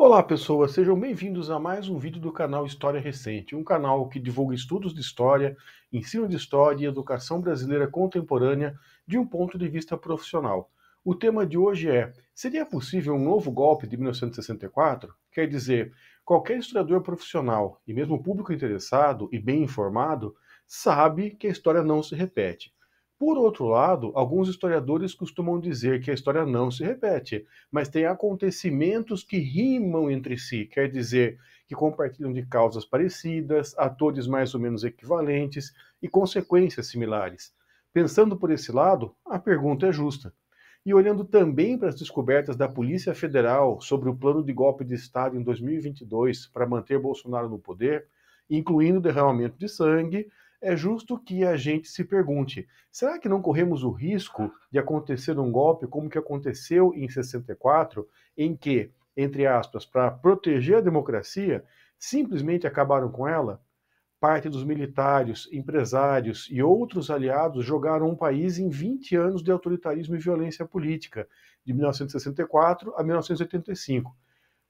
Olá, pessoas, sejam bem-vindos a mais um vídeo do canal História Recente, um canal que divulga estudos de história, ensino de história e educação brasileira contemporânea de um ponto de vista profissional. O tema de hoje é: seria possível um novo golpe de 1964? Quer dizer, qualquer historiador profissional e mesmo público interessado e bem informado sabe que a história não se repete. Por outro lado, alguns historiadores costumam dizer que a história não se repete, mas tem acontecimentos que rimam entre si, quer dizer, que compartilham de causas parecidas, atores mais ou menos equivalentes e consequências similares. Pensando por esse lado, a pergunta é justa. E olhando também para as descobertas da Polícia Federal sobre o plano de golpe de Estado em 2022 para manter Bolsonaro no poder, incluindo derramamento de sangue, é justo que a gente se pergunte: será que não corremos o risco de acontecer um golpe como que aconteceu em 64, em que, entre aspas, para proteger a democracia, simplesmente acabaram com ela? Parte dos militares, empresários e outros aliados jogaram um país em 20 anos de autoritarismo e violência política, de 1964 a 1985.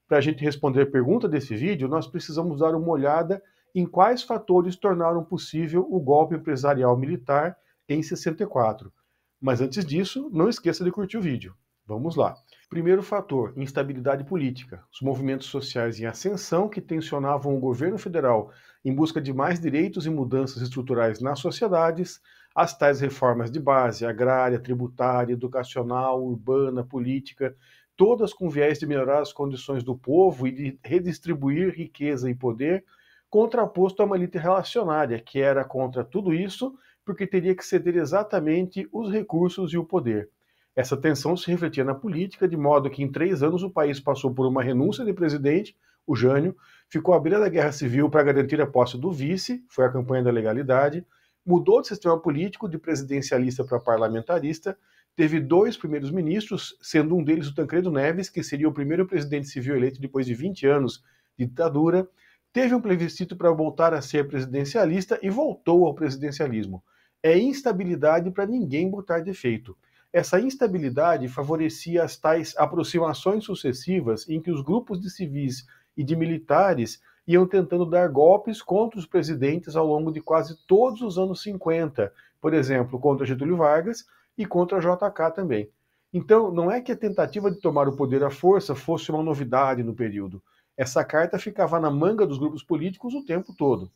Para a gente responder a pergunta desse vídeo, nós precisamos dar uma olhada em quais fatores tornaram possível o golpe empresarial militar em 64. Mas antes disso, não esqueça de curtir o vídeo. Vamos lá. Primeiro fator, instabilidade política. Os movimentos sociais em ascensão que tensionavam o governo federal em busca de mais direitos e mudanças estruturais nas sociedades, as tais reformas de base, agrária, tributária, educacional, urbana, política, todas com viés de melhorar as condições do povo e de redistribuir riqueza e poder, contraposto a uma elite relacionária, que era contra tudo isso, porque teria que ceder exatamente os recursos e o poder. Essa tensão se refletia na política, de modo que em 3 anos o país passou por uma renúncia de presidente, o Jânio, ficou à beira da guerra civil para garantir a posse do vice, foi a campanha da legalidade, mudou de sistema político de presidencialista para parlamentarista, teve 2 primeiros-ministros, sendo um deles o Tancredo Neves, que seria o primeiro presidente civil eleito depois de 20 anos de ditadura, teve um plebiscito para voltar a ser presidencialista e voltou ao presidencialismo. É instabilidade para ninguém botar defeito. Essa instabilidade favorecia as tais aproximações sucessivas em que os grupos de civis e de militares iam tentando dar golpes contra os presidentes ao longo de quase todos os anos 50, por exemplo, contra Getúlio Vargas e contra JK também. Então, não é que a tentativa de tomar o poder à força fosse uma novidade no período. Essa carta ficava na manga dos grupos políticos o tempo todo.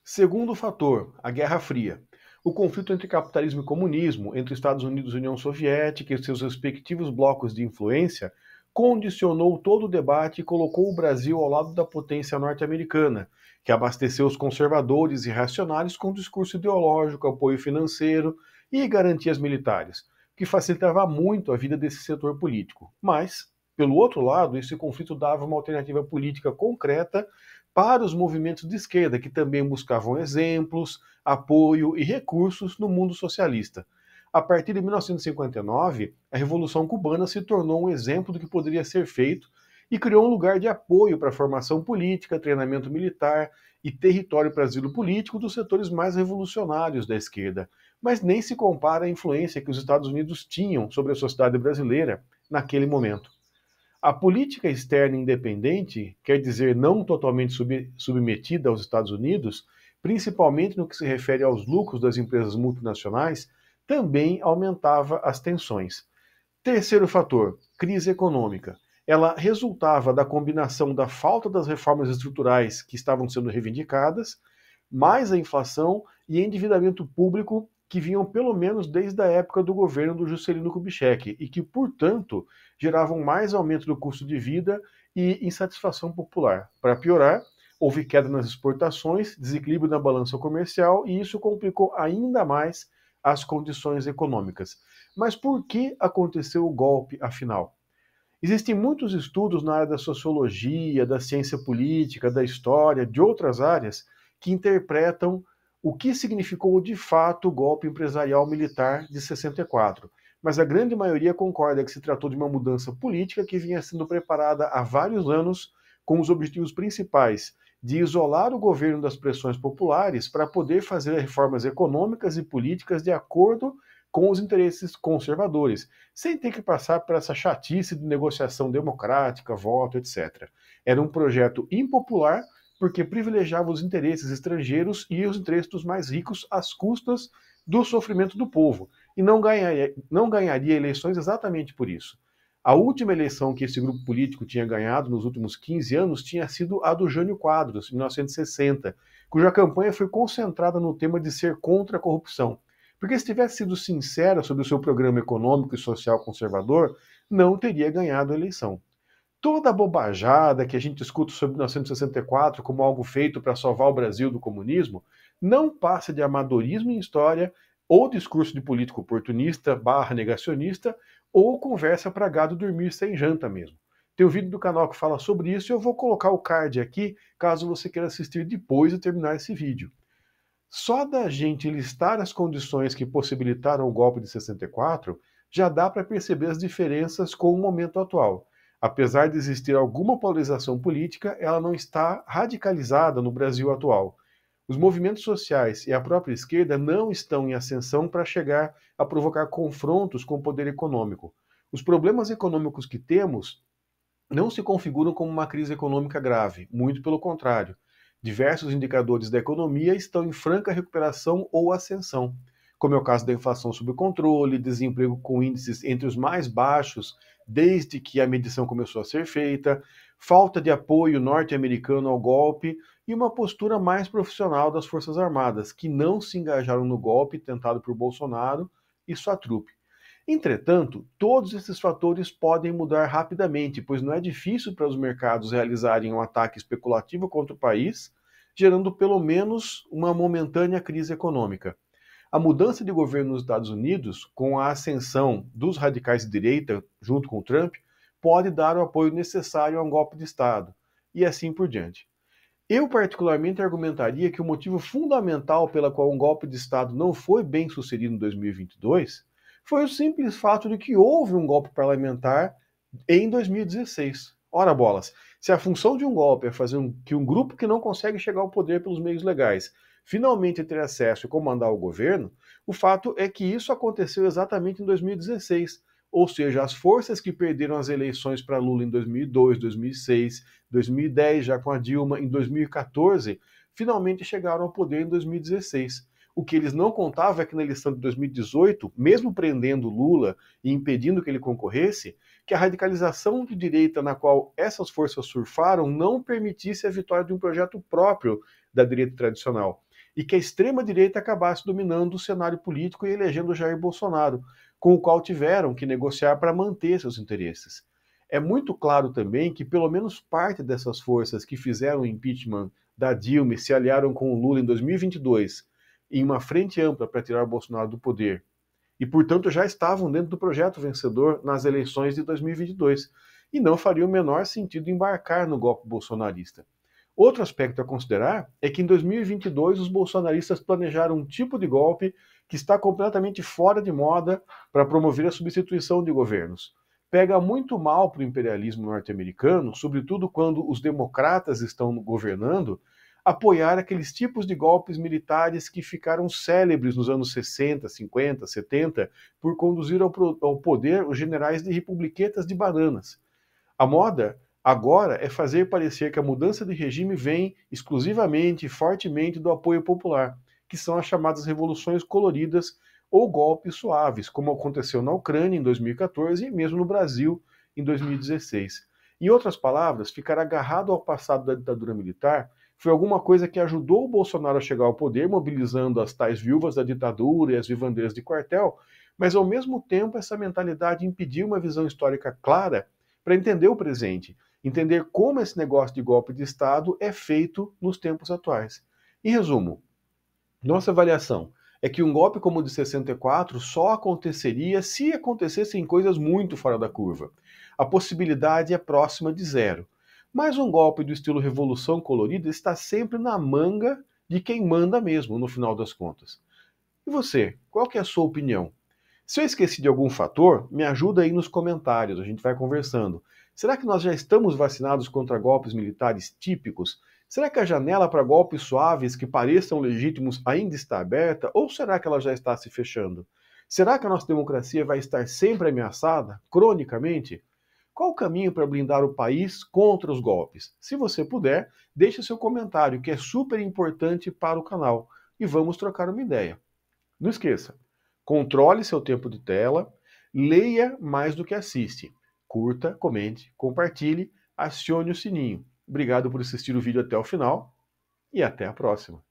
Segundo fator, a Guerra Fria. O conflito entre capitalismo e comunismo, entre Estados Unidos e União Soviética e seus respectivos blocos de influência, condicionou todo o debate e colocou o Brasil ao lado da potência norte-americana, que abasteceu os conservadores e reacionários com discurso ideológico, apoio financeiro e garantias militares, que facilitava muito a vida desse setor político. Mas, pelo outro lado, esse conflito dava uma alternativa política concreta para os movimentos de esquerda, que também buscavam exemplos, apoio e recursos no mundo socialista. A partir de 1959, a Revolução Cubana se tornou um exemplo do que poderia ser feito e criou um lugar de apoio para a formação política, treinamento militar e território para asilo político dos setores mais revolucionários da esquerda. Mas nem se compara à influência que os Estados Unidos tinham sobre a sociedade brasileira naquele momento. A política externa independente, quer dizer não totalmente submetida aos Estados Unidos, principalmente no que se refere aos lucros das empresas multinacionais, também aumentava as tensões. Terceiro fator, crise econômica. Ela resultava da combinação da falta das reformas estruturais que estavam sendo reivindicadas, mais a inflação e endividamento público que vinham pelo menos desde a época do governo do Juscelino Kubitschek e que, portanto, geravam mais aumento do custo de vida e insatisfação popular. Para piorar, houve queda nas exportações, desequilíbrio na balança comercial e isso complicou ainda mais as condições econômicas. Mas por que aconteceu o golpe, afinal? Existem muitos estudos na área da sociologia, da ciência política, da história, de outras áreas, que interpretam o que significou de fato o golpe empresarial militar de 64. Mas a grande maioria concorda que se tratou de uma mudança política que vinha sendo preparada há vários anos com os objetivos principais de isolar o governo das pressões populares para poder fazer reformas econômicas e políticas de acordo com os interesses conservadores, sem ter que passar por essa chatice de negociação democrática, voto, etc. Era um projeto impopular porque privilegiava os interesses estrangeiros e os interesses dos mais ricos às custas do sofrimento do povo, e não ganharia eleições exatamente por isso. A última eleição que esse grupo político tinha ganhado nos últimos 15 anos tinha sido a do Jânio Quadros, em 1960, cuja campanha foi concentrada no tema de ser contra a corrupção. Porque se tivesse sido sincera sobre o seu programa econômico e social conservador, não teria ganhado a eleição. Toda a bobajada que a gente escuta sobre 1964 como algo feito para salvar o Brasil do comunismo não passa de amadorismo em história ou discurso de político oportunista / negacionista ou conversa para gado dormir sem janta mesmo. Tem um vídeo do canal que fala sobre isso e eu vou colocar o card aqui caso você queira assistir depois de terminar esse vídeo. Só da gente listar as condições que possibilitaram o golpe de 64, já dá para perceber as diferenças com o momento atual. Apesar de existir alguma polarização política, ela não está radicalizada no Brasil atual. Os movimentos sociais e a própria esquerda não estão em ascensão para chegar a provocar confrontos com o poder econômico. Os problemas econômicos que temos não se configuram como uma crise econômica grave, muito pelo contrário. Diversos indicadores da economia estão em franca recuperação ou ascensão, como é o caso da inflação sob controle, desemprego com índices entre os mais baixos desde que a medição começou a ser feita, falta de apoio norte-americano ao golpe e uma postura mais profissional das Forças Armadas, que não se engajaram no golpe tentado por Bolsonaro e sua trupe. Entretanto, todos esses fatores podem mudar rapidamente, pois não é difícil para os mercados realizarem um ataque especulativo contra o país, gerando pelo menos uma momentânea crise econômica. A mudança de governo nos Estados Unidos, com a ascensão dos radicais de direita junto com Trump, pode dar o apoio necessário a um golpe de Estado, e assim por diante. Eu particularmente argumentaria que o motivo fundamental pela qual um golpe de Estado não foi bem sucedido em 2022 foi o simples fato de que houve um golpe parlamentar em 2016. Ora bolas, se a função de um golpe é fazer que um grupo que não consegue chegar ao poder pelos meios legais finalmente ter acesso e comandar o governo, o fato é que isso aconteceu exatamente em 2016. Ou seja, as forças que perderam as eleições para Lula em 2002, 2006, 2010, já com a Dilma, em 2014, finalmente chegaram ao poder em 2016. O que eles não contavam é que na eleição de 2018, mesmo prendendo Lula e impedindo que ele concorresse, que a radicalização de direita na qual essas forças surfaram não permitisse a vitória de um projeto próprio da direita tradicional. E que a extrema-direita acabasse dominando o cenário político e elegendo Jair Bolsonaro, com o qual tiveram que negociar para manter seus interesses. É muito claro também que pelo menos parte dessas forças que fizeram o impeachment da Dilma e se aliaram com o Lula em 2022 em uma frente ampla para tirar Bolsonaro do poder, e portanto já estavam dentro do projeto vencedor nas eleições de 2022, e não faria o menor sentido embarcar no golpe bolsonarista. Outro aspecto a considerar é que em 2022 os bolsonaristas planejaram um tipo de golpe que está completamente fora de moda para promover a substituição de governos. Pega muito mal para o imperialismo norte-americano, sobretudo quando os democratas estão governando, apoiar aqueles tipos de golpes militares que ficaram célebres nos anos 60, 50, 70, por conduzir ao poder os generais de republiquetas de bananas. A moda agora é fazer parecer que a mudança de regime vem exclusivamente e fortemente do apoio popular, que são as chamadas revoluções coloridas ou golpes suaves, como aconteceu na Ucrânia em 2014 e mesmo no Brasil em 2016. Em outras palavras, ficar agarrado ao passado da ditadura militar foi alguma coisa que ajudou o Bolsonaro a chegar ao poder, mobilizando as tais viúvas da ditadura e as vivandeiras de quartel, mas ao mesmo tempo essa mentalidade impediu uma visão histórica clara para entender o presente, entender como esse negócio de golpe de Estado é feito nos tempos atuais. Em resumo, nossa avaliação é que um golpe como o de 64 só aconteceria se acontecessem coisas muito fora da curva. A possibilidade é próxima de zero. Mas um golpe do estilo Revolução Colorida está sempre na manga de quem manda mesmo, no final das contas. E você, qual que é a sua opinião? Se eu esqueci de algum fator, me ajuda aí nos comentários, a gente vai conversando. Será que nós já estamos vacinados contra golpes militares típicos? Será que a janela para golpes suaves que pareçam legítimos ainda está aberta? Ou será que ela já está se fechando? Será que a nossa democracia vai estar sempre ameaçada, cronicamente? Qual o caminho para blindar o país contra os golpes? Se você puder, deixe seu comentário, que é super importante para o canal. E vamos trocar uma ideia. Não esqueça, controle seu tempo de tela, leia mais do que assiste. Curta, comente, compartilhe, acione o sininho. Obrigado por assistir o vídeo até o final e até a próxima.